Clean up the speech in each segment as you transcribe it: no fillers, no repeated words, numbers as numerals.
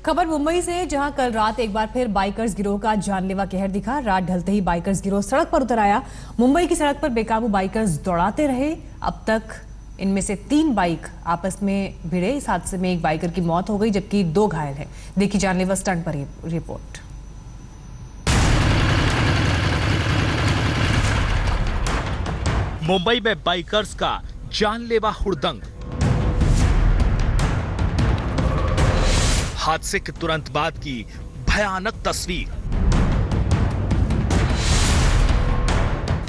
खबर मुंबई से, जहां कल रात एक बार फिर बाइकर्स गिरोह का जानलेवा कहर दिखा। रात ढलते ही बाइकर्स गिरोह सड़क पर उतर आया। मुंबई की सड़क पर बेकाबू बाइकर्स दौड़ाते रहे। अब तक इनमें से 3 बाइक आपस में भिड़े। इस हादसे में एक बाइकर की मौत हो गई जबकि 2 घायल हैं। देखिए जानलेवा स्टंट पर रिपोर्ट। मुंबई में बाइकर्स का जानलेवा हुड़दंग। हादसे के तुरंत बाद की भयानक तस्वीर।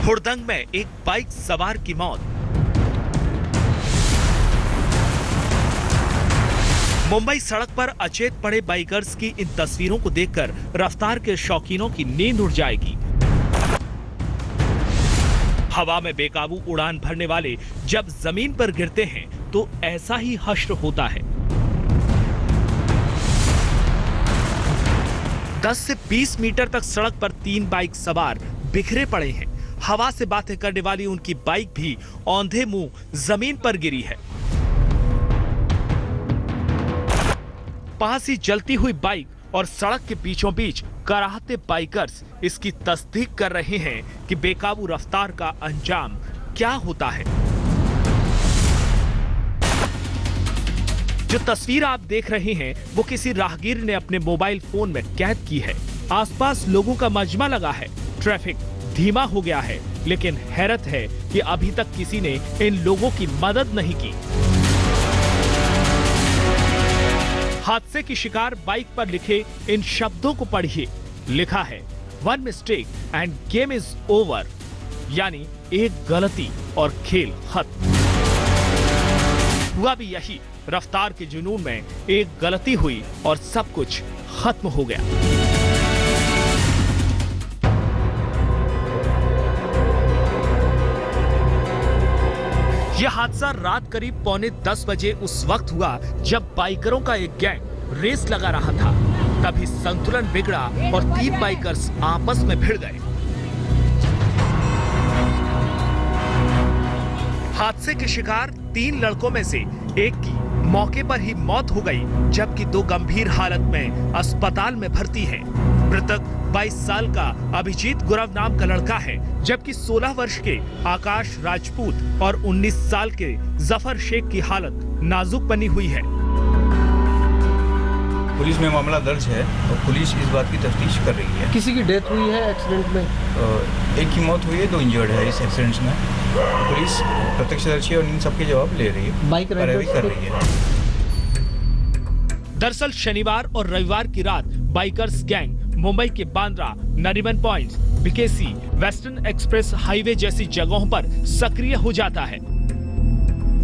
हुड़दंग में एक बाइक सवार की मौत। मुंबई सड़क पर अचेत पड़े बाइकर्स की इन तस्वीरों को देखकर रफ्तार के शौकीनों की नींद उड़ जाएगी। हवा में बेकाबू उड़ान भरने वाले जब जमीन पर गिरते हैं तो ऐसा ही हश्र होता है। 10 से 20 मीटर तक सड़क पर 3 बाइक सवार बिखरे पड़े हैं। हवा से बातें करने वाली उनकी बाइक भी औंधे मुंह जमीन पर गिरी है। पास ही जलती हुई बाइक और सड़क के बीचों बीच कराहते बाइकर्स इसकी तस्दीक कर रहे हैं कि बेकाबू रफ्तार का अंजाम क्या होता है। जो तस्वीर आप देख रहे हैं वो किसी राहगीर ने अपने मोबाइल फोन में कैद की है। आसपास लोगों का मजमा लगा है। ट्रैफिक धीमा हो गया है, लेकिन हैरत है कि अभी तक किसी ने इन लोगों की मदद नहीं की। हादसे की शिकार बाइक पर लिखे इन शब्दों को पढ़िए। लिखा है, 1 mistake end game is over, यानी एक गलती और खेल खत्म। हुआ भी यही। रफ्तार के जुनून में एक गलती हुई और सब कुछ खत्म हो गया। यह हादसा रात करीब 9:45 बजे उस वक्त हुआ जब बाइकरों का एक गैंग रेस लगा रहा था। तभी संतुलन बिगड़ा और 3 बाइकर्स आपस में भिड़ गए। हादसे के शिकार 3 लड़कों में से एक की मौके पर ही मौत हो गई, जबकि 2 गंभीर हालत में अस्पताल में भर्ती हैं। मृतक 22 साल का अभिजीत गुरव नाम का लड़का है, जबकि 16 वर्ष के आकाश राजपूत और 19 साल के जफर शेख की हालत नाजुक बनी हुई है। पुलिस में मामला दर्ज है और पुलिस इस बात की तफ्तीश कर रही है। किसी की डेथ हुई है एक्सीडेंट में? एक की मौत हुई है, 2 इंजर्ड है इस एक्सीडेंट में। पुलिस प्रत्यक्षदर्शी और इन सबके जवाब ले रही है, बाइक कार्रवाई कर रही है। दरअसल शनिवार और रविवार की रात बाइकर्स गैंग मुंबई के Bandra, Nariman point, BKC, western express highway जैसी जगहों पर सक्रिय हो जाता है।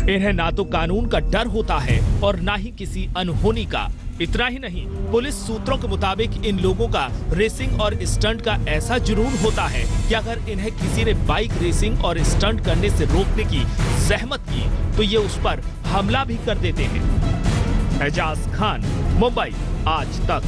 इन्हें ना तो कानून का डर होता है और ना ही किसी अनहोनी का। इतना ही नहीं, पुलिस सूत्रों के मुताबिक इन लोगों का रेसिंग और स्टंट का ऐसा जुनून होता है कि अगर इन्हें किसी ने बाइक रेसिंग और स्टंट करने से रोकने की जहमत की तो ये उस पर हमला भी कर देते हैं। एजाज खान, मुंबई, आज तक।